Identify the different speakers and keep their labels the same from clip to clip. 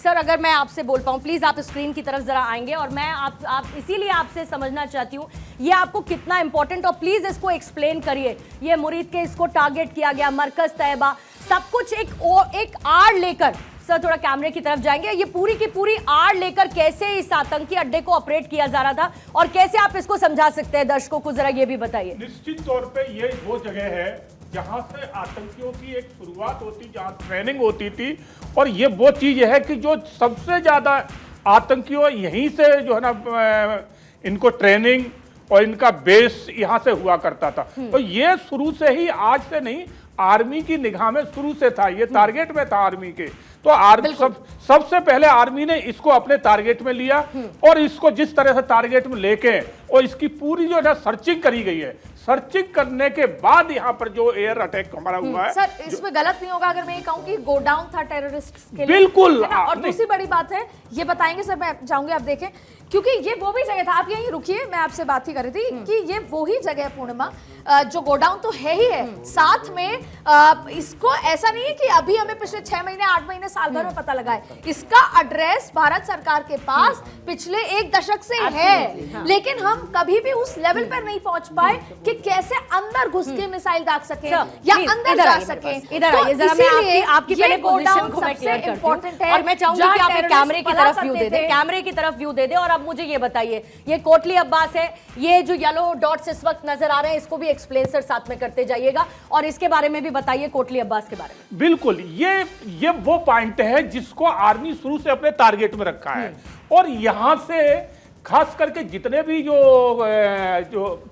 Speaker 1: Sir अगर मैं आपसे बोल पाऊं प्लीज आप स्क्रीन की तरफ जरा आएंगे और मैं आप इसीलिए आपसे समझना चाहती हूं ये आपको कितना इंपॉर्टेंट और प्लीज इसको एक्सप्लेन करिए। ये मुरीद के इसको टारगेट किया गया, मरकज तैयबा, सब कुछ एक आड़ लेकर, सर थोड़ा कैमरे की तरफ जाएंगे, ये पूरी की पूरी आड़ लेकर कैसे इस आतंकी अड्डे को ऑपरेट किया जा रहा था और कैसे आप इसको समझा सकते हैं दर्शकों को, जरा ये भी बताइए।
Speaker 2: निश्चित तौर पे ये वो जगह है जहां से आतंकियों की एक शुरुआत होती, जहां ट्रेनिंग होती थी, और ये वो चीज है कि जो सबसे ज्यादा आतंकियों यहीं से जो है ना इनको ट्रेनिंग और इनका बेस यहां से हुआ करता था। तो ये शुरू से ही, आज से नहीं, आर्मी की निगाह में शुरू से था, ये टारगेट में था आर्मी के। तो आर्मी सबसे पहले आर्मी ने इसको अपने टारगेट में लिया और इसको जिस तरह से टारगेट में लेके और इसकी पूरी जो है सर्चिंग करी गई है, सर्चिंग करने के बाद यहाँ पर जो एयर अटैक हमारा हुआ है।
Speaker 3: सर इसमें गलत नहीं होगा अगर मैं ये कहूँ कि गोडाउन था टेररिस्ट के लिए?
Speaker 2: बिल्कुल।
Speaker 3: और दूसरी बड़ी बात है, ये बताएंगे सर, मैं चाहूंगी आप देखें, क्योंकि ये वो भी जगह था, आप यहीं रुकिए, मैं आपसे बात ही कर रही थी कि ये वो ही जगह है पूर्णिमा, जो गोडाउन तो है ही है, साथ में इसको ऐसा नहीं है कि अभी हमें पिछले 6 महीने 8 महीने साल भर में पता लगा है, इसका एड्रेस भारत सरकार के पास पिछले 1 दशक से है, लेकिन हम कभी भी उस लेवल पर नहीं पहुंच पाए कि कैसे अंदर घुस के मिसाइल दाग सके या अंदर जा सके।
Speaker 1: इधर आइए जरा, मैं आपकी पहले पोजीशन को मैं क्लियर करती हूं और मैं चाहूंगी कि आप एक कैमरे की तरफ व्यू दे दें, कैमरे की तरफ व्यू दे दें। और अब मुझे ये बताइए, ये कोटली अब्बास है, ये जो येलो डॉट्स इस वक्त नजर आ रहे हैं, इसको भी एक्सप्लेन सर साथ में करते जाइएगा और इसके बारे में भी बताइए, कोटली अब्बास के बारे में।
Speaker 2: बिल्कुल, ये वो पॉइंट है जिसको आर्मी शुरू से अपने टारगेट में रखा है और यहां से खास करके जितने भी जो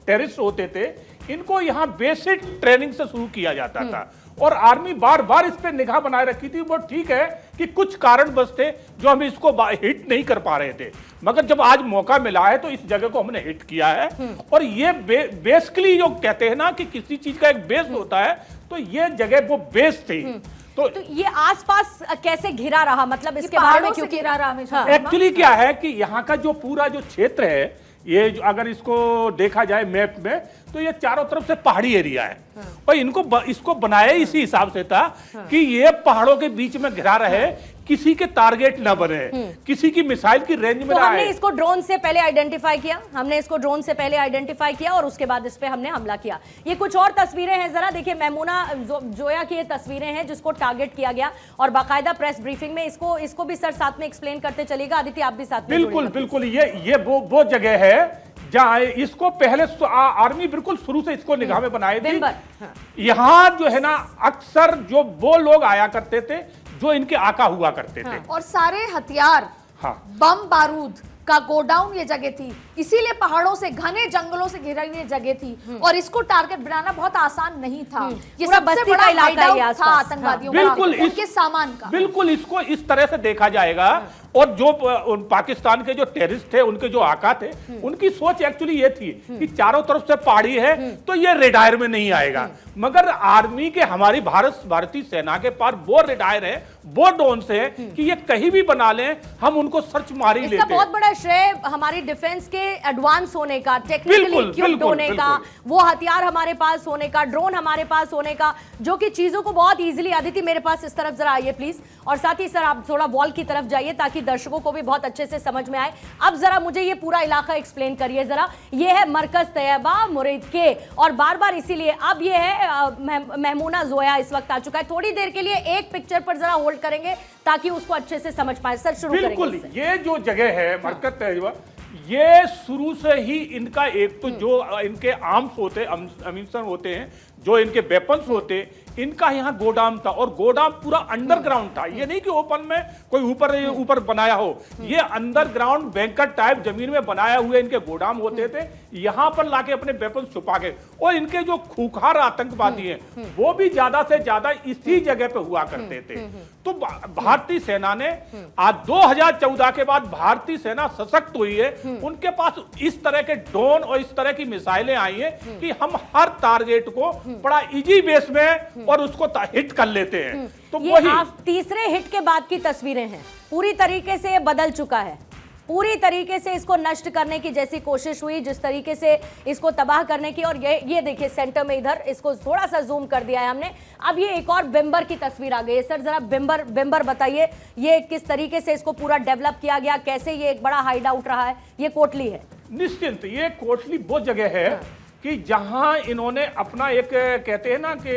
Speaker 2: टेररिस्ट होते थे, इनको यहां बेसिक ट्रेनिंग से शुरू किया जाता था और आर्मी बार बार इस पे निगाह बनाए रखी थी। वो ठीक है कि कुछ कारणवश थे जो हम इसको हिट नहीं कर पा रहे थे, मगर जब आज मौका मिला है तो इस जगह को हमने हिट किया है। और ये बेसिकली जो कहते हैं ना कि किसी चीज का एक बेस होता है, तो ये जगह वो बेस थी।
Speaker 1: तो ये आसपास कैसे घिरा रहा, मतलब इसके बारे में क्यों
Speaker 3: घिरा रहा?
Speaker 2: एक्चुअली क्या है कि यहाँ का जो पूरा जो क्षेत्र है, ये अगर इसको देखा जाए मैप में, तो ये चारों तरफ से पहाड़ी एरिया है और इसको बनाया इसी हिसाब से था कि ये पहाड़ों के बीच में घिरा रहे, किसी के टारगेट ना बने, किसी की मिसाइल की रेंज में
Speaker 1: तो
Speaker 2: ना
Speaker 1: हमने
Speaker 2: आए।
Speaker 1: इसको ड्रोन से पहले आइडेंटिफाई किया, और उसके बाद इस पे हमने हमला किया। ये कुछ और तस्वीरें हैं, जरा देखिए, महमूना जोया की ये तस्वीरें हैं जिसको टारगेट किया गया और बाकायदा प्रेस ब्रीफिंग में इसको भी सर साथ में एक्सप्लेन करते चलेगा। आदित्य आप भी साथ में।
Speaker 2: बिल्कुल, ये वो जगह है जहां इसको पहले आर्मी बिल्कुल शुरू से इसको निगाह में बनाए थी। यहाँ जो है ना, अक्सर जो वो लोग आया करते थे जो इनके आका हुआ करते थे,
Speaker 3: और सारे हथियार, बम बारूद का गोडाउन ये जगह थी, इसीलिए पहाड़ों से, घने जंगलों से घिरी हुई जगह थी और इसको टारगेट बनाना बहुत आसान नहीं था। ये सबसे बड़ा हाइडआउट था आतंकवादियों का, उनके सामान का।
Speaker 2: बिल्कुल, इसको इस तरह से देखा जाएगा। और जो पाकिस्तान के जो टेररिस्ट थे, उनके जो आका थे, उनकी सोच एक्चुअली ये थी कि चारों तरफ से पहाड़ी है तो ये रेडायर में नहीं आएगा, मगर आर्मी के, हमारी भारतीय सेना के पास वो रेडायर है, वो ड्रोन से कि ये कहीं भी बना लें, हम उनको सर्च मार ही लेते हैं।
Speaker 1: बहुत बड़ा श्रेय हमारी डिफेंस के एडवांस होने का, टेक्निकली इक्विप्ड होने का, वो हथियार हमारे पास होने का, ड्रोन हमारे पास होने का, जो कि चीजों को बहुत इजीली। आदित्य मेरे पास इस तरफ जरा आइए प्लीज, और साथ ही सर आप थोड़ा वॉल की तरफ जाइए ताकि दर्शकों को भी बहुत अच्छे से समझ में आए। अब जरा मुझे ये पूरा इलाका एक्सप्लेन करिए जरा। ये है मरकज तैयबा मुरीद के, और बार बार इसीलिए अब ये है महमूना जोया इस वक्त आ चुका है। थोड़ी देर के लिए एक पिक्चर पर जरा होल्ड करेंगे ताकि उसको अच्छे से समझ पाए। सर शुरू करेंगे।
Speaker 2: बिल्कुल, ये जो जगह है मरकज तैयबा, ये शुरू से ही इनका एक तो जो इनके आर्म्स होते, अम्यूनिशन होते हैं, जो इनके वेपन्स होते, इनका यहाँ गोदाम था और गोदाम पूरा अंडरग्राउंड था। ये नहीं कि ओपन में कोई ऊपर बनाया हो, ये अंडरग्राउंड बैंकर टाइप जमीन में बनाया हुए इनके गोदाम होते थे। यहाँ पर लाके अपने वेपन छुपा के, और इनके जो खूंखार आतंकवादी हैं वो भी ज्यादा से ज्यादा इसी जगह पे हुआ करते थे। तो भारतीय सेना ने आज 2014 के बाद भारतीय सेना सशक्त हुई है, उनके पास इस तरह के ड्रोन और इस तरह की मिसाइलें आई हैं कि हम हर टारगेट को बड़ा इजी बेस में और उसको हिट कर लेते हैं। तो
Speaker 1: ये आप तीसरे हिट के बाद की तस्वीरें हैं, पूरी तरीके से ये बदल चुका है। पूरी तरीके से इसको नष्ट करने की जैसी कोशिश हुई, जिस तरीके से इसको तबाह करने की। और ये देखिए सेंटर में इधर इसको थोड़ा सा जूम कर दिया है हमने। अब ये एक और बिम्बर की तस्वीर आ गई है। सर जरा बिम्बर बताइए, ये किस तरीके से इसको पूरा डेवलप किया गया, कैसे ये एक बड़ा हाइड आउट रहा है? ये कोटली है।
Speaker 2: निश्चिंत ये कोटली वो जगह है कि जहां इन्होंने अपना एक कहते हैं ना कि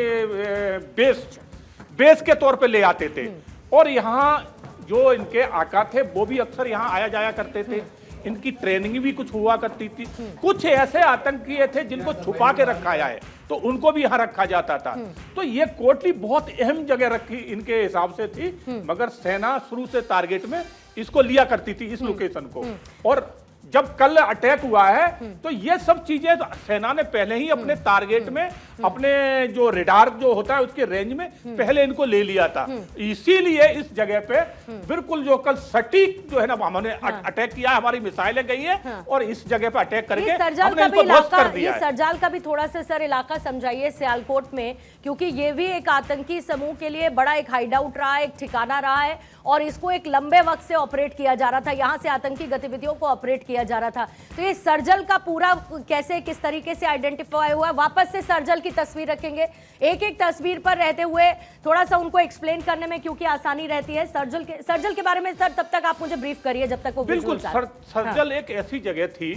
Speaker 2: बेस के तौर पे ले आते थे। और यहाँ जो इनके आका थे वो भी अक्सर यहाँ आया जाया करते थे। इनकी ट्रेनिंग भी कुछ हुआ करती थी। कुछ ऐसे आतंकी थे जिनको छुपा के रखा है, तो उनको भी यहाँ रखा जाता था। तो ये कोटली बहुत अहम जगह रखी इनके हिसाब से थी, मगर सेना शुरू से टारगेट में इसको लिया करती थी, इस लोकेशन को। और जब कल अटैक हुआ है तो ये सब चीजें सेना ने पहले ही अपने टारगेट में, अपने जो रेडार जो होता है उसके रेंज में पहले इनको ले लिया था। इसीलिए इस जगह पे बिल्कुल जो कल सटीक जो है ना हमने अटैक किया, हमारी मिसाइलें गई है और इस जगह पे अटैक करके हमने इनको ध्वस्त कर दिया है।
Speaker 1: सरजाल का भी थोड़ा सा सर इलाका समझाइए सियालकोट में, क्योंकि ये भी एक आतंकी समूह के लिए बड़ा एक हाइड आउट रहा है, एक ठिकाना रहा है और इसको एक लंबे वक्त से ऑपरेट किया जा रहा था, यहाँ से आतंकी गतिविधियों को ऑपरेट किया जा रहा था। तो ये सर्जल का पूरा कैसे किस तरीके से आइडेंटिफाई हुआ? वापस से सर्जल की तस्वीर रखेंगे, एक एक तस्वीर पर रहते हुए थोड़ा सा उनको एक्सप्लेन करने में क्योंकि आसानी रहती है। सर्जल के बारे में सर तब तक आप मुझे ब्रीफ करिए जब तक वो
Speaker 2: बिल्कुल। सर्जल एक ऐसी जगह थी,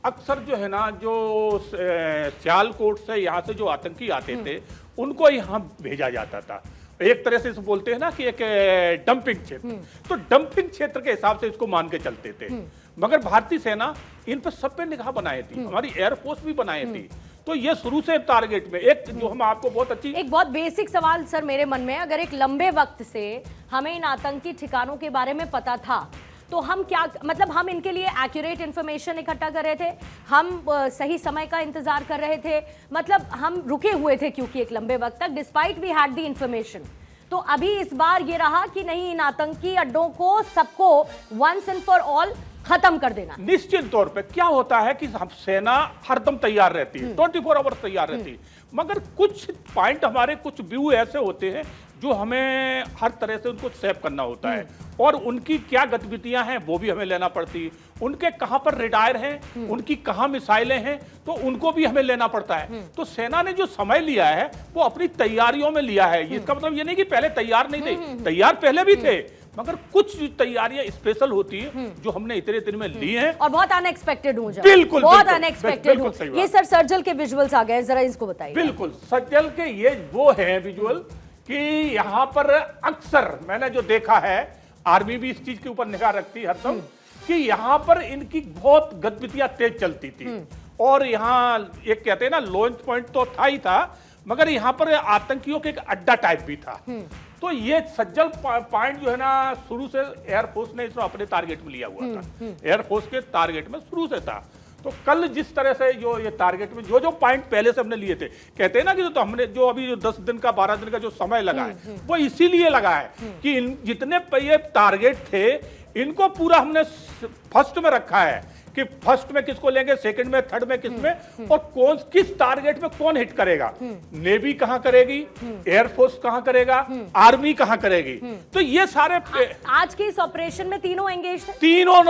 Speaker 2: अक्सर जो है ना जो सियालकोट से यहाँ से जो आतंकी आते थे उनको यहाँ भेजा जाता था। एक तरह से बोलते हैं ना कि एक डंपिंग क्षेत्र, तो डंपिंग क्षेत्र के हिसाब से इसको मान के चलते थे। मगर भारतीय सेना इन पर सब पे निगाह बनाए थी, हमारी एयरफोर्स भी बनाए थी। तो ये शुरू से टारगेट में एक जो हम आपको बहुत अच्छी
Speaker 1: एक बहुत बेसिक सवाल सर मेरे मन में, अगर एक लंबे वक्त से हमें इन आतंकी ठिकानों के बारे में पता था तो हम क्या मतलब हम इनके लिए एक्यूरेट इन्फॉर्मेशन इकट्ठा कर रहे थे, हम सही समय का इंतजार कर रहे थे, मतलब हम रुके हुए थे क्योंकि एक लंबे वक्त तक despite we had the information. तो अभी इस बार ये रहा कि नहीं, इन आतंकी अड्डों को सबको वंस एंड फॉर ऑल खत्म कर देना।
Speaker 2: निश्चित तौर पे क्या होता है कि हम सेना हरदम तैयार रहती है, 24 आवर तैयार रहती है, मगर कुछ पॉइंट हमारे कुछ व्यू ऐसे होते हैं जो हमें हर तरह से उनको सेव करना होता है और उनकी क्या गतिविधियां हैं वो भी हमें लेना पड़ती है। उनके कहां पर रेडार हैं, उनकी कहां मिसाइलें हैं, तो उनको भी हमें लेना पड़ता है। तो सेना ने जो समय लिया है वो अपनी तैयारियों में लिया है। इसका मतलब ये नहीं कि पहले तैयार नहीं थे, तैयार पहले भी थे, मगर कुछ तैयारियां स्पेशल होती है जो हमने इतने दिन में ली हैं
Speaker 1: और बहुत अनएक्सपेक्टेड हो जाए।
Speaker 2: बिल्कुल
Speaker 1: बहुत
Speaker 2: बिल्कुल,
Speaker 1: अनएक्सपेक्टेड हो। ये सर सर्जल के विजुअल्स आ गए, जरा इसको बताइए।
Speaker 2: बिल्कुल, सर्जल के ये वो है विजुअल कि यहाँ पर अक्सर मैंने जो देखा है, आर्मी भी इस चीज के ऊपर निगाह रखती है हरदम कि यहाँ पर इनकी बहुत गतिविधियां तेज चलती थी। और यहाँ एक कहते हैं ना लॉन्च पॉइंट तो था ही था, मगर यहाँ पर आतंकियों के एक अड्डा टाइप भी था। तो ये सज्जल पॉइंट जो है ना शुरू से एयरफोर्स ने इसको अपने टारगेट में लिया हुआ था, एयरफोर्स के टारगेट में शुरू से था। तो कल जिस तरह से जो ये टारगेट में जो पॉइंट पहले से हमने लिए थे, कहते हैं ना कि तो हमने जो अभी जो 10 दिन का 12 दिन का जो समय लगा है वो इसीलिए लगा है कि इन जितने ये टारगेट थे इनको पूरा हमने फर्स्ट में रखा है कि फर्स्ट में किसको लेंगे, सेकंड में, थर्ड में किसमें, और कौन किस टारगेट में कौन हिट करेगा। नेवी कहां करेगी, एयरफोर्स कहां करेगा, आर्मी कहां करेगी। तो ये सारे
Speaker 1: आज के इस ऑपरेशन में तीनों एंगेज थे।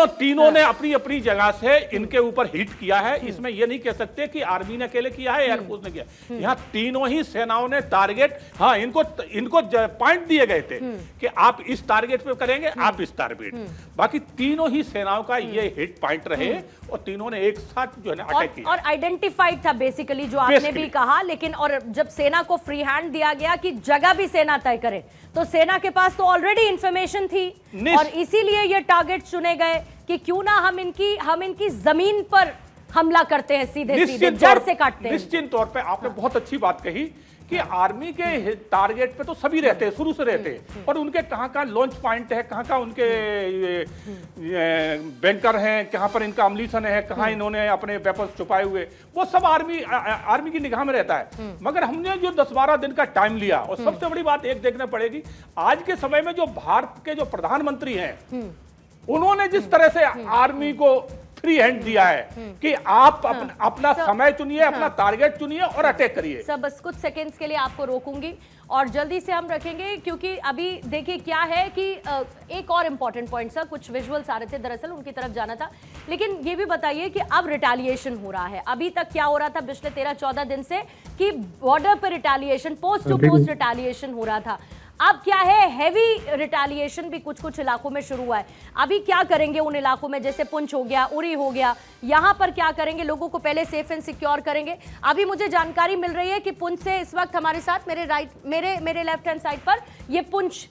Speaker 2: तीनों ने अपनी अपनी जगह से इनके ऊपर हिट किया है। इसमें ये नहीं कह सकते कि आर्मी ने अकेले किया है, एयरफोर्स ने किया। यहाँ तीनों ही सेनाओं ने टारगेट, हाँ इनको पॉइंट दिए गए थे कि आप इस टारगेट पे करेंगे, आप इस टारगेट, बाकी तीनों ही सेनाओं का ये हिट पॉइंट रहे और तीनों ने एक साथ जो है ना अटैक किया
Speaker 1: और आइडेंटिफाइड था बेसिकली, जो आपने भी कहा। लेकिन और जब सेना को फ्री हैंड दिया गया कि जगह भी सेना तय करे, तो सेना के पास तो ऑलरेडी इंफॉर्मेशन थी और इसीलिए ये टारगेट चुने गए कि क्यों ना हम इनकी जमीन पर हमला करते हैं, सीधे सीधे जड़ से काटते हैं।
Speaker 2: निश्चित तौर पे आपने बहुत अच्छी बात कही कि आर्मी के टारगेट पे तो सभी रहते हैं, शुरू से रहते हैं, और उनके कहां लॉन्च पॉइंट है, कहां उनके बैंकर हैं, कहां पर इनका अमलीसन है, कहां इन्होंने अपने वेपन्स छुपाए हुए, वो सब आर्मी की निगाह में रहता है। मगर हमने जो 10-12 दिन का टाइम लिया, और सबसे बड़ी बात एक देखना पड़ेगी, आज के समय में जो भारत के जो प्रधानमंत्री हैं उन्होंने जिस तरह से आर्मी को फ्री हैंड दिया है कि आप अपना समय चुनिए, अपना टारगेट चुनिए और अटैक करिए।
Speaker 1: सर बस कुछ सेकंड्स के लिए आपको रोकूंगी और जल्दी से हम रखेंगे, क्योंकि अभी देखिए क्या है कि एक और इम्पॉर्टेंट पॉइंट सर, कुछ विजुअल्स आ रहे थे दरअसल, उनकी तरफ जाना था। लेकिन ये भी बताइए कि अब रिटेलिएशन हो रहा है, अभी तक क्या हो रहा था पिछले 13-14 दिन से कि बॉर्डर पर retaliation, post to post retaliation हो रहा था। अब क्या है, हैवी रिटेलिएशन भी कुछ कुछ इलाकों में शुरू हुआ है। अभी क्या करेंगे उन इलाकों में, जैसे पुंछ हो गया, उरी हो गया, यहाँ पर क्या करेंगे, लोगों को पहले सेफ एंड सिक्योर करेंगे। अभी मुझे जानकारी मिल रही है कि पुंछ से इस वक्त हमारे साथ मेरे लेफ्ट हैंड साइड पर ये पुंछ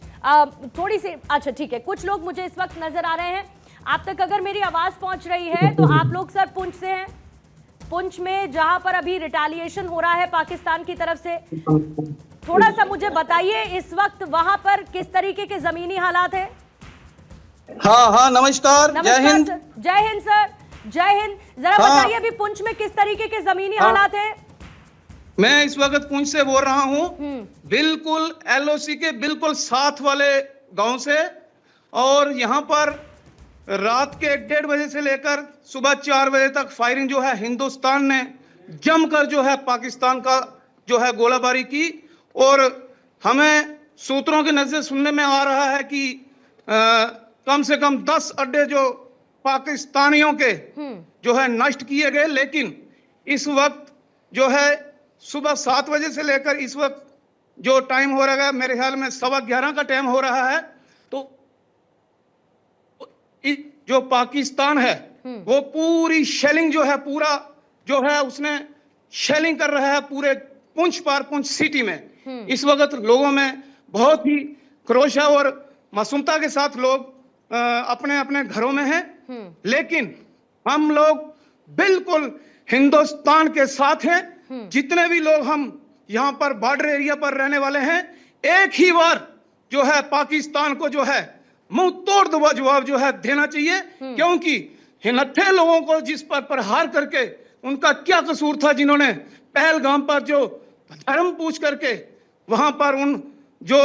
Speaker 1: थोड़ी सी, अच्छा ठीक है, कुछ लोग मुझे इस वक्त नजर आ रहे हैं। आप तक अगर मेरी आवाज पहुंच रही है तो आप लोग सर पुंछ से हैं, पुंछ में जहां पर अभी रिटेलिएशन हो रहा है पाकिस्तान की तरफ से, थोड़ा सा मुझे बताइए इस वक्त वहां पर किस तरीके के जमीनी हालात है।
Speaker 4: हाँ, नमस्कार, जय हिंद।
Speaker 1: जय हिंद सर, जय हिंद। जरा बताइए अभी पुंछ में किस तरीके के जमीनी हालात है।
Speaker 4: मैं इस वक्त पुंछ से बोल रहा हूँ, बिल्कुल एलओसी के बिल्कुल साथ वाले गांव से, और यहाँ पर रात के 1:30 बजे से लेकर सुबह 4 बजे तक फायरिंग जो है हिंदुस्तान ने जमकर जो है पाकिस्तान का जो है गोलाबारी की। और हमें सूत्रों की नजर सुनने में आ रहा है कि कम से कम 10 अड्डे जो पाकिस्तानियों के जो है नष्ट किए गए। लेकिन इस वक्त जो है सुबह 7 बजे से लेकर इस वक्त जो टाइम हो रहा है, मेरे ख्याल में 11:15 का टाइम हो रहा है, तो जो पाकिस्तान है वो पूरी शेलिंग जो है, पूरा जो है उसने शेलिंग कर रहा है पूरे पुंछ पार पुंछ सिटी में। इस वक्त लोगों में बहुत ही क्रोश है और मासूमता के साथ लोग अपने अपने घरों में हैं। लेकिन हम लोग बिल्कुल हिंदुस्तान के साथ हैं। जितने भी लोग हम यहाँ पर बॉर्डर एरिया पर रहने वाले हैं, एक ही बार जो है पाकिस्तान को जो है मुंह तोड़ जवाब जो है देना चाहिए, क्योंकि हिनट्ठे लोगों को जिस पर प्रहार करके उनका क्या कसूर था, जिन्होंने पहलगाम पर जो धर्म पूछ करके वहां पर उन जो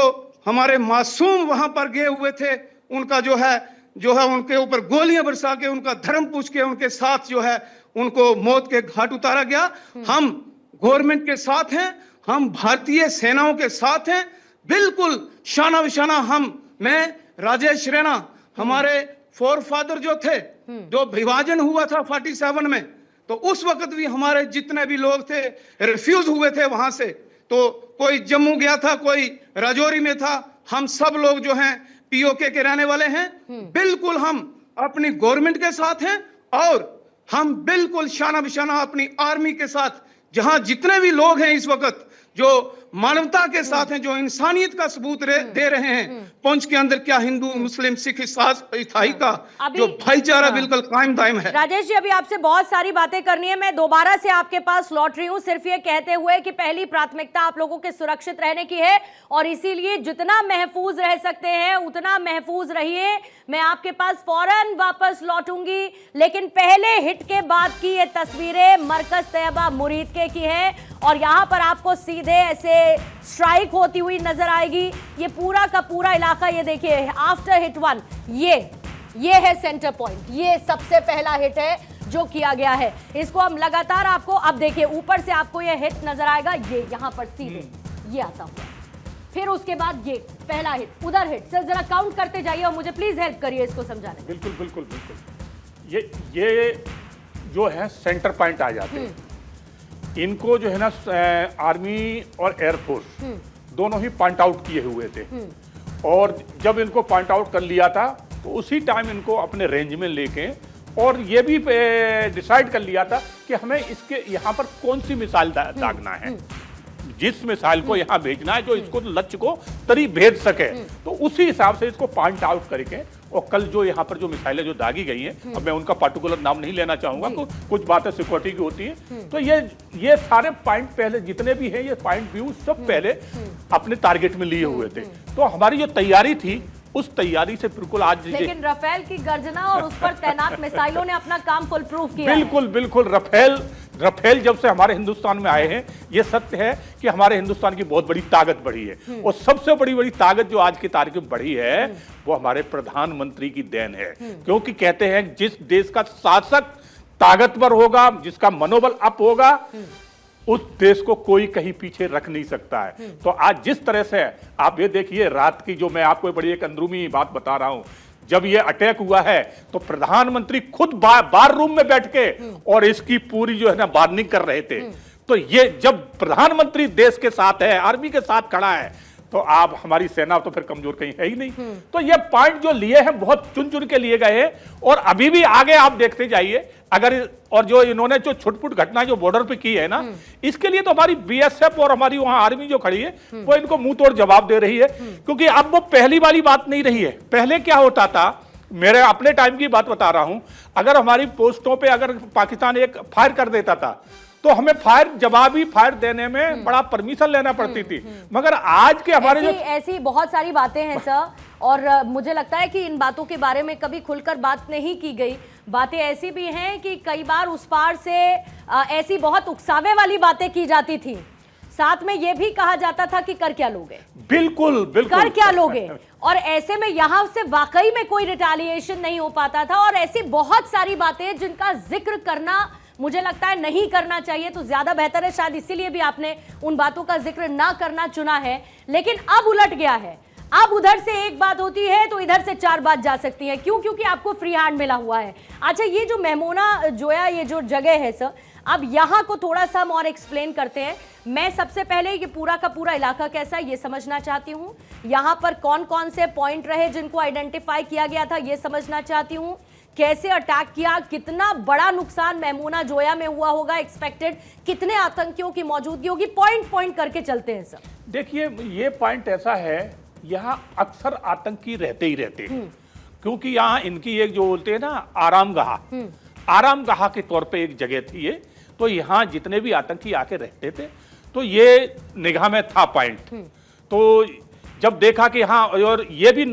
Speaker 4: हमारे मासूम वहां पर गए हुए थे, उनका जो है उनके ऊपर गोलियां बरसा के उनका धर्म पूछ के उनके साथ जो है उनको मौत के घाट उतारा गया। हम गवर्नमेंट के साथ हैं, हम भारतीय सेनाओं के साथ हैं, बिल्कुल शाना बिशाना। मैं राजेश रैना, हमारे फोरफादर जो थे, जो विभाजन हुआ था 47 में, तो उस वक्त भी हमारे जितने भी लोग थे रिफ्यूज हुए थे वहां से। तो कोई जम्मू गया था, कोई राजौरी में था, हम सब लोग जो हैं पीओके के रहने वाले हैं। बिल्कुल हम अपनी गवर्नमेंट के साथ हैं और हम बिल्कुल शाना बिशाना अपनी आर्मी के साथ, जहां जितने भी लोग हैं इस वक्त जो मानवता के साथ हैं, जो इंसानियत का सबूत दे रहे हैं। पुंछ के अंदर क्या हिंदू मुस्लिम सिख ईसाई का जो भाईचारा बिल्कुल कायम दायम है।
Speaker 1: राजेश जी, अभी आपसे बहुत सारी बातें करनी है, मैं दोबारा से आपके पास लौट रही हूँ, सिर्फ ये कहते हुए कि पहली प्राथमिकता आप लोगों के सुरक्षित रहने की है और इसीलिए जितना महफूज रह सकते हैं उतना महफूज रहिए। मैं आपके पास फौरन वापस लौटूंगी, लेकिन पहले हिट के बाद की ये तस्वीरें मरकज तैयबा मुरीदके की है और यहाँ पर आपको सीधे ऐसे स्ट्राइक होती हुई नजर आएगी। ये पूरा का पूरा इलाका, ये देखिए आफ्टर हिट 1, ये है सेंटर पॉइंट, ये सबसे पहला हिट है जो किया गया है। इसको हम लगातार आपको, अब देखिए ऊपर से आपको ये हिट नजर आएगा, ये यहाँ पर सीधे ये आता हुआ, फिर उसके बाद ये पहला हिट, उधर हिट। सर जरा काउंट करते जाइए और मुझे प्लीज हेल्प करिए इसको समझाने।
Speaker 2: बिल्कुल बिल्कुल बिल्कुल। ये जो है सेंटर पॉइंट आ जाते हैं। इनको जो है ना आर्मी और एयरफोर्स दोनों ही पॉइंट आउट किए हुए थे और जब इनको पॉइंट आउट कर लिया था तो उसी टाइम इनको अपने रेंज में लेके और ये भी डिसाइड कर लिया था कि हमें इसके यहाँ पर कौन सी मिसाइल दागना है, जिस मिसाइल को यहाँ भेजना है जो इसको लक्ष्य को तरी भेज सके। तो उसी हिसाब से इसको पॉइंट आउट करके और कल जो यहाँ पर जो मिसाइलें जो दागी गई हैं, अब मैं उनका पर्टिकुलर नाम नहीं लेना चाहूंगा, कुछ बातें सिक्योरिटी की होती है। तो ये सारे पॉइंट पहले जितने भी हैं, ये पॉइंट व्यू सब पहले अपने टारगेट में लिए हुए थे। तो हमारी जो तैयारी थी उस तैयारी से बिल्कुल आज,
Speaker 1: लेकिन राफेल की गर्जना और उस पर तैनात मिसाइलों ने अपना काम फुल प्रूफ किया।
Speaker 2: बिल्कुल बिल्कुल। राफेल जब से हमारे हिंदुस्तान में आए हैं, ये सत्य है कि हमारे हिंदुस्तान की बहुत बड़ी ताकत बढ़ी है और सबसे बड़ी ताकत जो आज की तारीख में बढ़ी है वो हमारे प्रधानमंत्री की देन है। क्योंकि कहते हैं जिस देश का शासक ताकतवर होगा, जिसका मनोबल अप होगा, उस देश को कोई कहीं पीछे रख नहीं सकता है। तो आज जिस तरह से आप ये देखिए, रात की जो मैं आपको बड़ी एक अंदरूनी बात बता रहा हूं, जब ये अटैक हुआ है तो प्रधानमंत्री खुद बार रूम में बैठ के और इसकी पूरी जो है ना वार्निंग कर रहे थे। तो ये जब प्रधानमंत्री देश के साथ है, आर्मी के साथ खड़ा है, तो आप हमारी सेना तो फिर कमजोर कहीं है ही नहीं। तो ये पॉइंट जो लिए हैं बहुत चुन चुन के लिए गए हैं, और अभी भी आगे आप देखते जाइए अगर, और जो इन्होंने जो छुटपुट घटना जो बॉर्डर पे की है ना, इसके लिए तो हमारी बीएसएफ और हमारी वहां आर्मी जो खड़ी है वो इनको मुंह तोड़ जवाब दे रही है, क्योंकि अब वो पहली वाली बात नहीं रही है। पहले क्या होता था, मेरे अपने टाइम की बात बता रहा हूं, अगर हमारी पोस्टों पे अगर पाकिस्तान एक फायर कर देता था तो हमें जवाबी फायर देने में बड़ा परमिशन लेना पड़ती थी। मगर आज के हमारे
Speaker 1: ऐसी बहुत सारी बातें हैं सर, और मुझे लगता है कि इन बातों के बारे में कभी खुलकर बात नहीं की गई। बातें ऐसी भी हैं कि कई बार उस पार से ऐसी बहुत उकसावे वाली बातें की जाती थी, साथ में यह भी कहा जाता था कि कर क्या लोगे,
Speaker 2: बिल्कुल बिल्कुल
Speaker 1: कर क्या लोगे, और ऐसे में यहां से वाकई में कोई रिटेलिएशन नहीं हो पाता था। और ऐसी बहुत सारी बातें जिनका जिक्र करना मुझे लगता है नहीं करना चाहिए, तो ज्यादा बेहतर है, शायद इसीलिए भी आपने उन बातों का जिक्र ना करना चुना है। लेकिन अब उलट गया है, अब उधर से एक बात होती है तो इधर से 4 बात जा सकती है। क्यों? क्योंकि आपको फ्री हैंड मिला हुआ है। अच्छा, ये जो मेमोना जोया, ये जो जगह है सर, अब यहां को थोड़ा सा हम और एक्सप्लेन करते हैं। मैं सबसे पहले ये पूरा का पूरा इलाका कैसा है ये समझना चाहती हूं, यहां पर कौन कौन से पॉइंट रहे जिनको आइडेंटिफाई किया गया था ये समझना चाहती हूं, कैसे अटैक किया, कितना बड़ा नुकसान मेमोना जोया में हुआ होगा एक्सपेक्टेड, कितने आतंकियों की मौजूदगी होगी, पॉइंट पॉइंट करके चलते हैं सर।
Speaker 2: देखिए, ये पॉइंट ऐसा है, यहाँ अक्सर आतंकी रहते ही रहते हैं, क्योंकि यहाँ इनकी एक जो बोलते हैं ना आरामगाह के तौर पे एक जगह थी ये, तो यहाँ जितने भी आतंकी आके रहते थे तो ये निगाह में था पॉइंट। तो जब देखा कि हाँ, और ये भी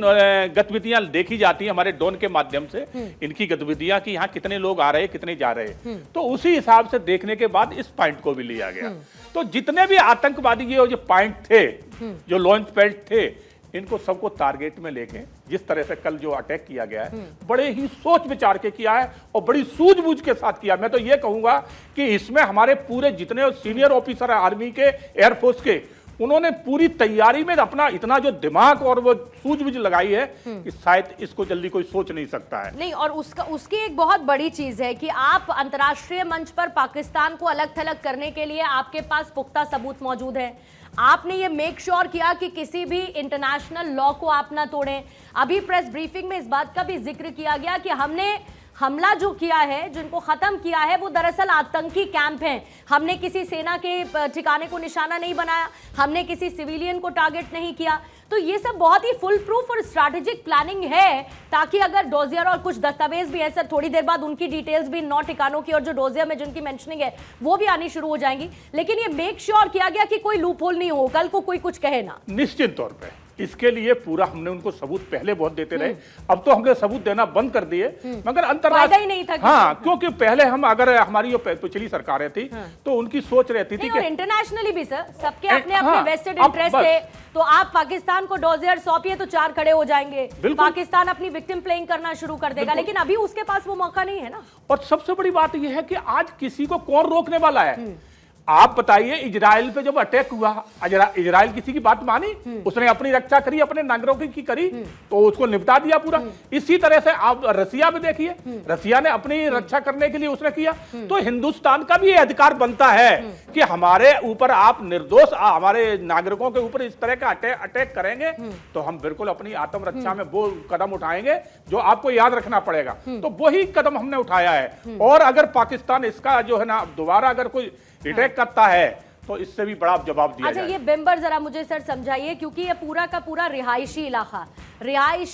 Speaker 2: गतिविधियां देखी जाती हैं हमारे ड्रोन के माध्यम से, इनकी गतिविधियां कि यहाँ कितने लोग आ रहे हैं, कितने जा रहे हैं, तो उसी हिसाब से देखने के बाद इस पॉइंट को भी लिया गया। तो जितने भी आतंकवादी ये जो पॉइंट थे, जो लॉन्च पैड थे, इनको सबको टारगेट में लेके जिस तरह से कल जो अटैक किया गया है, बड़े ही सोच विचार के किया है और बड़ी सूझबूझ के साथ किया। मैं तो ये कहूंगा कि इसमें हमारे पूरे जितने सीनियर ऑफिसर है आर्मी के, एयरफोर्स के, उन्होंने पूरी तैयारी में अपना इतना जो दिमाग और वो सूझबूझ लगाई है कि शायद इसको जल्दी कोई सोच नहीं सकता है।
Speaker 1: नहीं, और उसकी एक बहुत बड़ी चीज है कि आप अंतर्राष्ट्रीय मंच पर पाकिस्तान को अलग थलग करने के लिए आपके पास पुख्ता सबूत मौजूद है। आपने ये मेक श्योर किया कि किसी भी इंटरनेशनल लॉ को आप ना तोड़ें। अभी प्रेस ब्रीफिंग में इस बात का भी जिक्र किया गया कि हमने हमला जो किया है, जिनको खत्म किया है, वो दरअसल आतंकी कैंप हैं। हमने किसी सेना के ठिकाने को निशाना नहीं बनाया, हमने किसी सिविलियन को टारगेट नहीं किया। तो ये सब बहुत ही फुल प्रूफ और स्ट्रैटेजिक प्लानिंग है, ताकि अगर डोजियर और कुछ दस्तावेज भी है सर, थोड़ी देर बाद उनकी डिटेल्स भी 9 ठिकानों की और जो डोजियर में जिनकी मेंशनिंग है वो भी आनी शुरू हो जाएंगी। लेकिन ये मेक श्योर किया गया कि कोई लूप होल नहीं हो, कल को कोई कुछ कहे ना।
Speaker 2: निश्चित तौर पे इसके लिए पूरा हमने उनको सबूत पहले बहुत देते रहे, अब तो हमने सबूत देना बंद कर दिए, मगर
Speaker 1: अंतर्राष्ट्रीय नहीं था।
Speaker 2: हाँ, क्योंकि पहले हम, अगर हमारी जो पिछली सरकारें थी तो उनकी सोच रहती थी
Speaker 1: कि इंटरनेशनली भी सर सबके अपने अपने वेस्टेड इंटरेस्ट थे, तो आप पाकिस्तान को डोजियर सौंपिए तो 4 खड़े हो जाएंगे, पाकिस्तान अपनी विक्टिम प्लेइंग करना शुरू कर देगा। लेकिन अभी उसके पास वो मौका नहीं है ना।
Speaker 2: और सबसे बड़ी बात यह है कि आज किसी को कौन रोकने वाला है? आप बताइए, इजराइल पे जब अटैक हुआ, इजराइल किसी की बात मानी? उसने अपनी रक्षा करी, अपने नागरिकों की करी, तो उसको निपटा दिया पूरा। इसी तरह से आप रसिया में देखिए, रसिया ने अपनी रक्षा करने के लिए उसने किया। तो हिंदुस्तान का भी अधिकार बनता है कि हमारे ऊपर आप निर्दोष हमारे नागरिकों के ऊपर इस तरह का अटैक करेंगे तो हम बिल्कुल अपनी आत्मरक्षा में वो कदम उठाएंगे जो आपको याद रखना पड़ेगा। तो वही कदम हमने उठाया है। और अगर पाकिस्तान इसका जो है ना दोबारा अगर कोई अटैक करता है तो इससे भी बड़ा जवाब दिया
Speaker 1: अच्छा, ये बिम्बर जरा मुझे सर समझाइए, क्योंकि ये पूरा का पूरा रिहायशी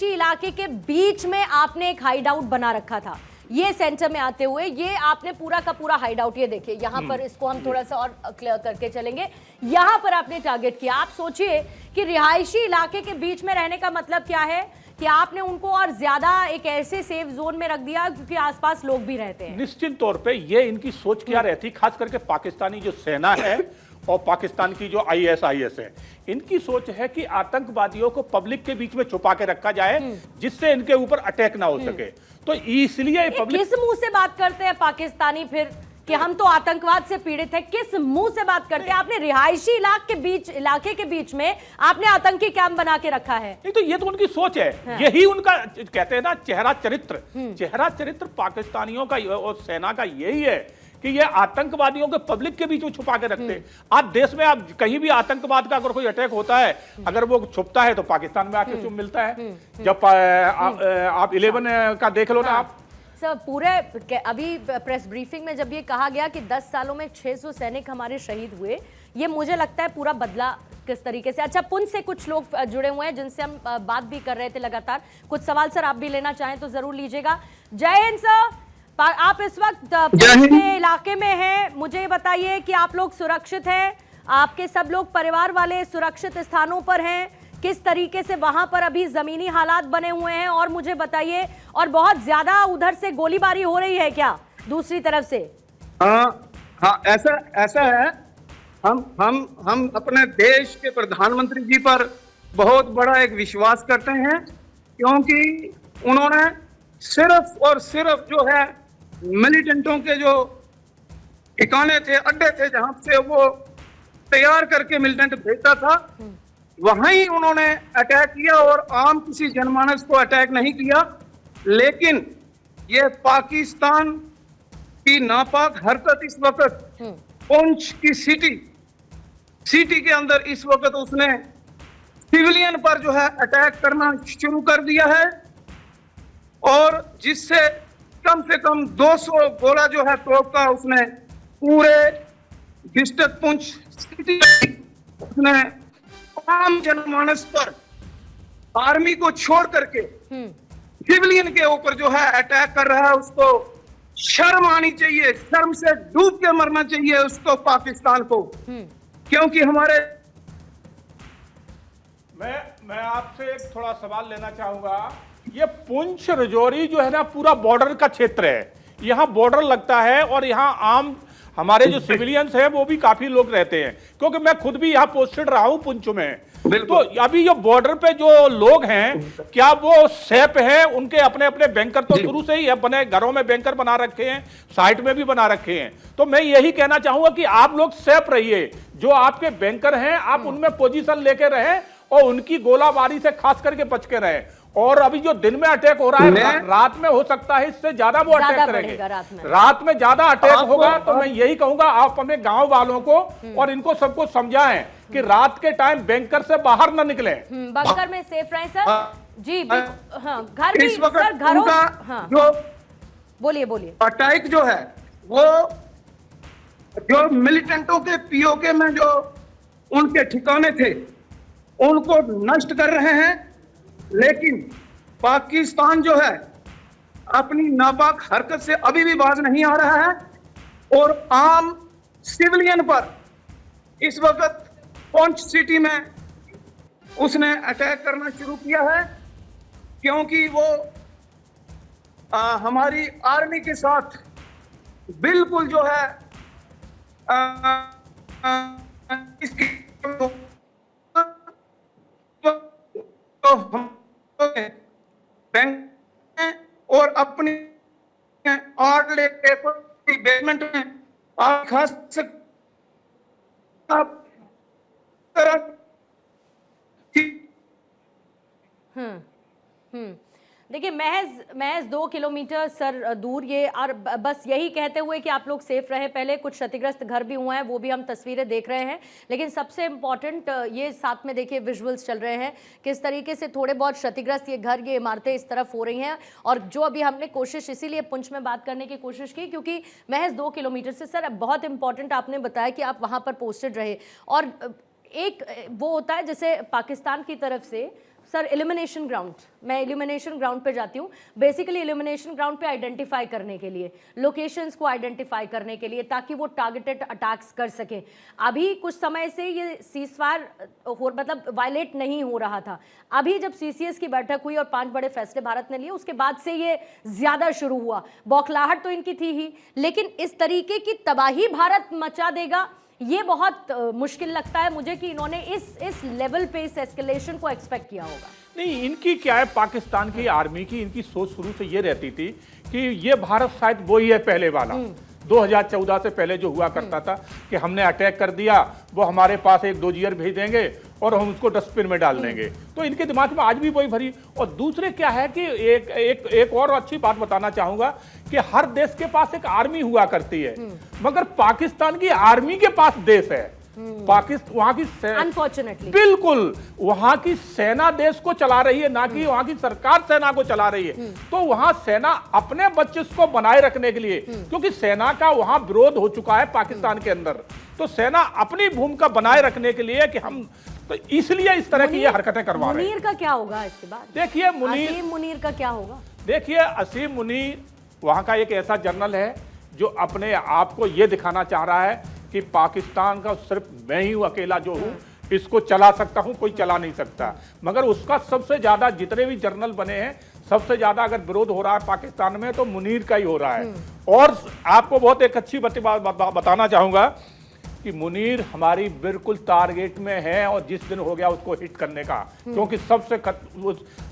Speaker 1: इलाके के बीच में आपने एक हाइड आउट बना रखा था। ये सेंटर में आते हुए ये आपने पूरा का पूरा हाइड आउट, ये देखिए यहाँ पर, इसको हम थोड़ा सा और क्लियर करके चलेंगे। यहाँ पर आपने टारगेट किया। आप सोचिए कि रिहायशी इलाके के बीच में रहने का मतलब क्या है कि आपने उनको और ज्यादा एक ऐसे सेफ जोन में रख दिया क्योंकि आसपास लोग भी रहते हैं।
Speaker 2: निश्चित तौर पे ये इनकी सोच क्या रहती, खास करके पाकिस्तानी जो सेना है और पाकिस्तान की जो ISIS है, इनकी सोच है कि आतंकवादियों को पब्लिक के बीच में छुपा के रखा जाए जिससे इनके ऊपर अटैक ना हो सके। तो इसलिए
Speaker 1: पब्लिक किस मुंह से बात करते हैं पाकिस्तानी फिर कि हम तो आतंकवाद से पीड़ित हैं? किस मुंह से बात करते हैं? आपने रिहायशी इलाके के बीच में आपने आतंकी कैंप बना के रखा है।
Speaker 2: नहीं तो ये तो उनकी सोच है। हाँ। यही उनका कहते हैं ना चेहरा चरित्र पाकिस्तानियों का और सेना का यही है कि ये आतंकवादियों के पब्लिक के बीच में छुपा के रखते हैं। आज देश में आप कहीं भी आतंकवाद का अगर कोई अटैक होता है, अगर वो छुपता है तो पाकिस्तान में आके मिलता है। जब आप 11 का देख लो ना आप
Speaker 1: सर, पूरे अभी प्रेस ब्रीफिंग में जब ये कहा गया कि 10 सालों में 600 सैनिक हमारे शहीद हुए, ये मुझे लगता है पूरा बदला किस तरीके से। अच्छा, पुंछ से कुछ लोग जुड़े हुए हैं जिनसे हम बात भी कर रहे थे लगातार। कुछ सवाल सर आप भी लेना चाहें तो जरूर लीजिएगा। जय हिंद सर, आप इस वक्त पुंछ के इलाके में हैं, मुझे ये बताइए कि आप लोग सुरक्षित हैं? आपके सब लोग परिवार वाले सुरक्षित स्थानों पर हैं? किस तरीके से वहां पर अभी जमीनी हालात बने हुए हैं? और मुझे बताइए, और बहुत ज्यादा उधर से गोलीबारी हो रही है क्या दूसरी तरफ से?
Speaker 4: हाँ, ऐसा है। हम अपने देश के प्रधानमंत्री जी पर बहुत बड़ा एक विश्वास करते हैं, क्योंकि उन्होंने सिर्फ और सिर्फ जो है मिलिटेंटों के जो ठिकाने थे, अड्डे थे, जहां से वो तैयार करके मिलिटेंट भेजता था, वहीं उन्होंने अटैक किया और आम किसी जनमानस को अटैक नहीं किया। लेकिन ये पाकिस्तान की नापाक हरकत इस वक्त पुंछ की सिटी के अंदर इस वक्त उसने सिविलियन पर जो है अटैक करना शुरू कर दिया है, और जिससे कम से कम 200 गोला जो है तोप का उसने पूरे डिस्ट्रिक्ट पुंछ सिटी उसने आम जनमानस पर आर्मी को छोड़ करके सिविलियन के ऊपर जो है अटैक कर रहा है। उसको शर्म आनी चाहिए, शर्म से डूब के मरना चाहिए उसको, पाकिस्तान को। क्योंकि हमारे
Speaker 2: मैं आपसे एक थोड़ा सवाल लेना चाहूंगा। ये पुंछ राजौरी जो है ना पूरा बॉर्डर का क्षेत्र है, यहाँ बॉर्डर लगता है और यहाँ आम हमारे जो सिविलियंस हैं वो भी काफी लोग रहते हैं, क्योंकि मैं खुद भी यहाँ पोस्टेड रहा हूँ पुंछ में। तो अभी जो बॉर्डर पे जो लोग हैं, क्या वो सेफ हैं? उनके अपने अपने बैंकर तो शुरू से ही अपने घरों में बैंकर बना रखे हैं, साइट में भी बना रखे हैं। तो मैं यही कहना चाहूंगा कि आप लोग सेफ रहिए, जो आपके बैंकर हैं आप उनमें पोजीशन लेके रहें और उनकी गोलाबारी से खास करके बच के रहें। और अभी जो दिन में अटैक हो रहा है, रात में हो सकता है इससे ज्यादा वो अटैक करेंगे। रात में ज्यादा अटैक होगा तो मैं यही कहूंगा आप अपने गांव वालों को और इनको सबको समझाएं कि रात के टाइम बैंकर से बाहर न निकले,
Speaker 1: बंकर में सेफ रहें सर। जी हाँ, घर भी
Speaker 4: इस वक्त
Speaker 1: सर, घरों
Speaker 4: जो
Speaker 1: बोलिए
Speaker 4: अटैक जो है वो जो मिलिटेंटों के पीओके में जो उनके ठिकाने थे उनको नष्ट कर रहे हैं। लेकिन पाकिस्तान जो है अपनी नापाक हरकत से अभी भी बाज नहीं आ रहा है और आम सिविलियन पर इस वक्त पुंछ सिटी में उसने अटैक करना शुरू किया है, क्योंकि वो हमारी आर्मी के साथ बिल्कुल जो है बैंक और अपनी आर्ट लेके बेसमेंट में आप खास आप
Speaker 1: देखिए, महज 2 किलोमीटर सर दूर ये, और बस यही कहते हुए कि आप लोग सेफ रहे। पहले कुछ क्षतिग्रस्त घर भी हुए हैं, वो भी हम तस्वीरें देख रहे हैं, लेकिन सबसे इम्पॉर्टेंट ये साथ में देखिए विजुअल्स चल रहे हैं किस तरीके से थोड़े बहुत क्षतिग्रस्त ये घर, ये इमारतें इस तरफ हो रही हैं। और जो अभी हमने कोशिश इसीलिए पुंछ में बात करने की कोशिश की क्योंकि महज 2 किलोमीटर से सर बहुत इंपॉर्टेंट आपने बताया कि आप वहाँ पर पोस्टेड रहे। और एक वो होता है जैसे पाकिस्तान की तरफ से सर एलिमिनेशन ग्राउंड, मैं एलिमिनेशन ग्राउंड पे जाती हूँ बेसिकली एलिमिनेशन ग्राउंड पे आइडेंटिफाई करने के लिए, लोकेशंस को आइडेंटिफाई करने के लिए, ताकि वो टारगेटेड अटैक्स कर सके। अभी कुछ समय से ये सीजफायर मतलब वायलेट नहीं हो रहा था। अभी जब सीसीएस की बैठक हुई और 5 बड़े फैसले भारत ने लिए, उसके बाद से ये ज्यादा शुरू हुआ। बौखलाहट तो इनकी थी ही, लेकिन इस तरीके की तबाही भारत मचा देगा ये बहुत मुश्किल लगता है मुझे कि इन्होंने इस लेवल पे इस एस्केलेशन को एक्सपेक्ट किया होगा।
Speaker 2: नहीं, इनकी क्या है, पाकिस्तान की आर्मी की इनकी सोच शुरू से ये रहती थी कि ये भारत शायद वही है पहले वाला, 2014 से पहले जो हुआ करता था कि हमने अटैक कर दिया, वो हमारे पास एक डोजियर भेज देंगे और हम उसको डस्टबिन में डाल देंगे। तो इनके दिमाग में आज भी वही भरी। और दूसरे क्या है कि एक और अच्छी बात बताना चाहूंगा कि हर देश के पास एक आर्मी हुआ करती है, मगर पाकिस्तान की आर्मी के पास देश है। पाकिस्तान वहां की
Speaker 1: अनफॉर्चुनेटली
Speaker 2: बिल्कुल वहां की सेना देश को चला रही है, ना कि वहां की सरकार सेना को चला रही है। तो वहां सेना अपने वर्चस्व को बनाए रखने के लिए, क्योंकि सेना का वहां विरोध हो चुका है पाकिस्तान के अंदर, तो सेना अपनी भूमिका बनाए रखने के लिए कि हम, तो इसलिए इस तरह की ये हरकतें करवा रहे हैं।
Speaker 1: मुनीर का क्या होगा इसके बाद?
Speaker 2: देखिए
Speaker 1: असीम मुनीर का क्या होगा?
Speaker 2: देखिए असीम मुनीर वहां का एक ऐसा जनरल है जो अपने आप को यह दिखाना चाह रहा है कि पाकिस्तान का सिर्फ मैं ही अकेला जो हूं, इसको चला सकता हूं, कोई चला नहीं सकता। मगर उसका सबसे ज्यादा, जितने भी जनरल बने हैं, सबसे ज्यादा अगर विरोध हो रहा है पाकिस्तान में तो मुनीर का ही हो रहा है। और आपको बहुत एक अच्छी बात बताना चाहूंगा कि मुनीर हमारी बिल्कुल टारगेट में है, और जिस दिन हो गया उसको हिट करने का, क्योंकि सबसे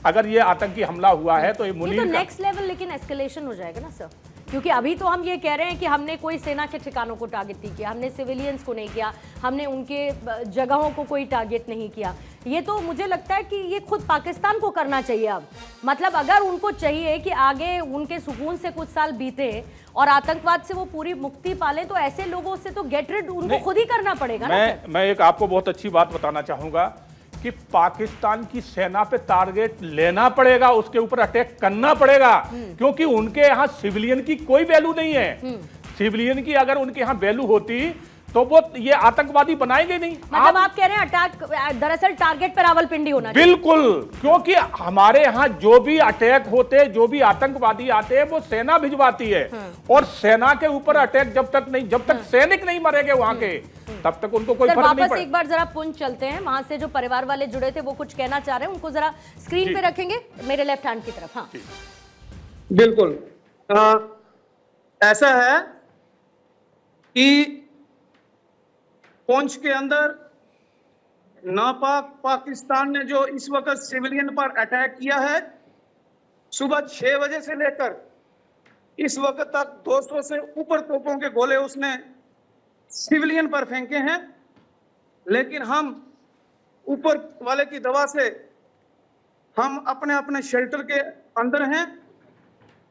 Speaker 2: अगर ये आतंकी हमला हुआ है तो ये मुनीर
Speaker 1: तो नेक्स्ट लेवल लेकिन एस्केलेशन हो जाएगा ना सर, क्योंकि अभी तो हम ये कह रहे हैं कि हमने कोई सेना के ठिकानों को टारगेट नहीं किया, हमने सिविलियंस को नहीं किया, हमने उनके जगहों को कोई टारगेट नहीं किया। ये तो मुझे लगता है कि ये खुद पाकिस्तान को करना चाहिए अब। मतलब अगर उनको चाहिए कि आगे उनके सुकून से कुछ साल बीते और आतंकवाद से वो पूरी मुक्ति पाले, तो ऐसे लोगों से तो गेट रिड उनको खुद ही करना पड़ेगा ना।
Speaker 2: मैं एक आपको बहुत अच्छी बात बताना चाहूंगा कि पाकिस्तान की सेना पे टारगेट लेना पड़ेगा, उसके ऊपर अटैक करना पड़ेगा, क्योंकि उनके यहाँ सिविलियन की कोई वैल्यू नहीं है। सिविलियन की अगर उनके यहाँ वैल्यू होती तो वो ये आतंकवादी बनाएंगे नहीं।
Speaker 1: मतलब आप कह रहे हैं अटैक दरअसल टारगेट पे रावलपिंडी होना चाहिए।
Speaker 2: बिल्कुल, क्योंकि हमारे यहाँ जो भी अटैक होते, जो भी आतंकवादी आते हैं, वो सेना भिजवाती है, और सेना के ऊपर अटैक जब तक सैनिक नहीं मरेंगे वहां के, तब तक उनको कोई फर्क नहीं पड़ेगा।
Speaker 1: वापस एक बार जरा पुंछ चलते हैं, वहां से जो परिवार वाले जुड़े थे वो कुछ कहना चाह रहे हैं, उनको जरा स्क्रीन पे रखेंगे मेरे लेफ्ट हैंड की तरफ। हाँ
Speaker 4: बिल्कुल ऐसा है कि पुंछ के अंदर नापाक पाकिस्तान ने जो इस वक्त सिविलियन पर अटैक किया है, सुबह 6 बजे से लेकर इस वक्त तक 200 से ऊपर तोपों के गोले उसने सिविलियन पर फेंके हैं। लेकिन हम ऊपर वाले की दवा से हम अपने अपने शेल्टर के अंदर हैं,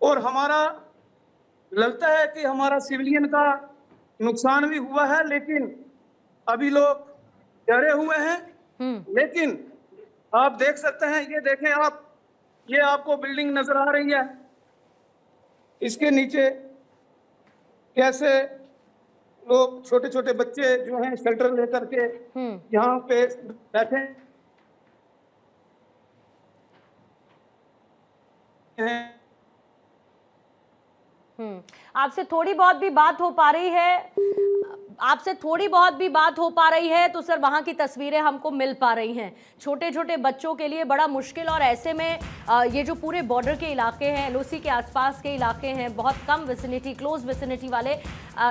Speaker 4: और हमारा लगता है कि हमारा सिविलियन का नुकसान भी हुआ है, लेकिन अभी लोग डरे हुए हैं। लेकिन आप देख सकते हैं, ये देखें आप, ये आपको बिल्डिंग नजर आ रही है, इसके नीचे कैसे लोग, छोटे छोटे बच्चे जो हैं शेल्टर लेकर के यहाँ पे बैठे हैं।
Speaker 1: आपसे थोड़ी बहुत भी बात हो पा रही है, आपसे थोड़ी बहुत भी बात हो पा रही है तो सर वहां की तस्वीरें हमको मिल पा रही हैं। छोटे छोटे बच्चों के लिए बड़ा मुश्किल, और ऐसे में ये जो पूरे बॉर्डर के इलाके हैं, एलओसी के आसपास के इलाके हैं, बहुत कम विसिनिटी, क्लोज विसिनिटी वाले,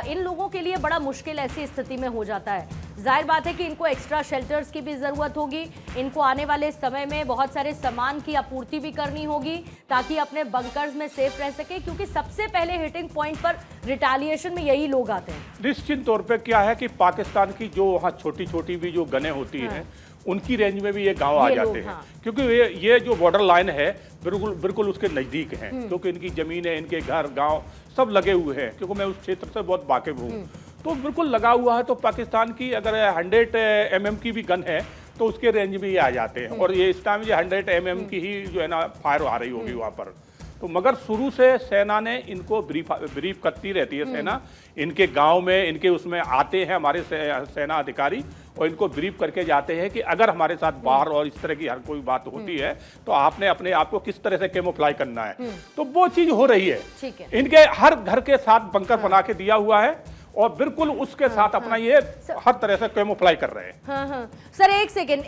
Speaker 1: इन लोगों के लिए बड़ा मुश्किल ऐसी स्थिति में हो जाता है। जाहिर बात है कि इनको एक्स्ट्रा शेल्टर्स की भी ज़रूरत होगी, इनको आने वाले समय में बहुत सारे सामान की आपूर्ति भी करनी होगी ताकि अपने बंकर्स में सेफ रह सके, क्योंकि सबसे पहले हिटिंग पॉइंट पर रिटेलिएशन में यही लोग आते हैं।
Speaker 2: निश्चित तौर पे क्या है कि पाकिस्तान की जो वहाँ छोटी छोटी भी जो गनें होती हैं, उनकी रेंज में भी ये गांव आ जाते हैं। क्योंकि ये जो बॉर्डर लाइन है बिल्कुल उसके नज़दीक है, क्योंकि इनकी ज़मीन है, इनके घर गांव सब लगे हुए हैं, क्योंकि मैं उस क्षेत्र से बहुत वाकिफ हूँ, तो बिल्कुल लगा हुआ है। तो पाकिस्तान की अगर 100 mm की भी गन है तो उसके रेंज में ही आ जाते हैं, और ये इस टाइम ये 100 mm की ही जो है ना फायर आ रही होगी वहाँ पर। तो मगर शुरू से सेना ने इनको ब्रीफ करती रहती है, सेना इनके गांव में, इनके उसमें आते हैं हमारे सेना अधिकारी, और इनको ब्रीफ करके जाते हैं कि अगर हमारे साथ बाहर और इस तरह की हर कोई बात होती है तो आपने अपने आप को किस तरह से कैमोफ्लाई करना है। तो वो चीज हो रही है, इनके हर घर के साथ बंकर बना के दिया हुआ है, और बिल्कुल उसके साथ अपना ये हर तरह से कैमोफ्लाई कर रहे हैं।
Speaker 1: सर एक सेकेंड,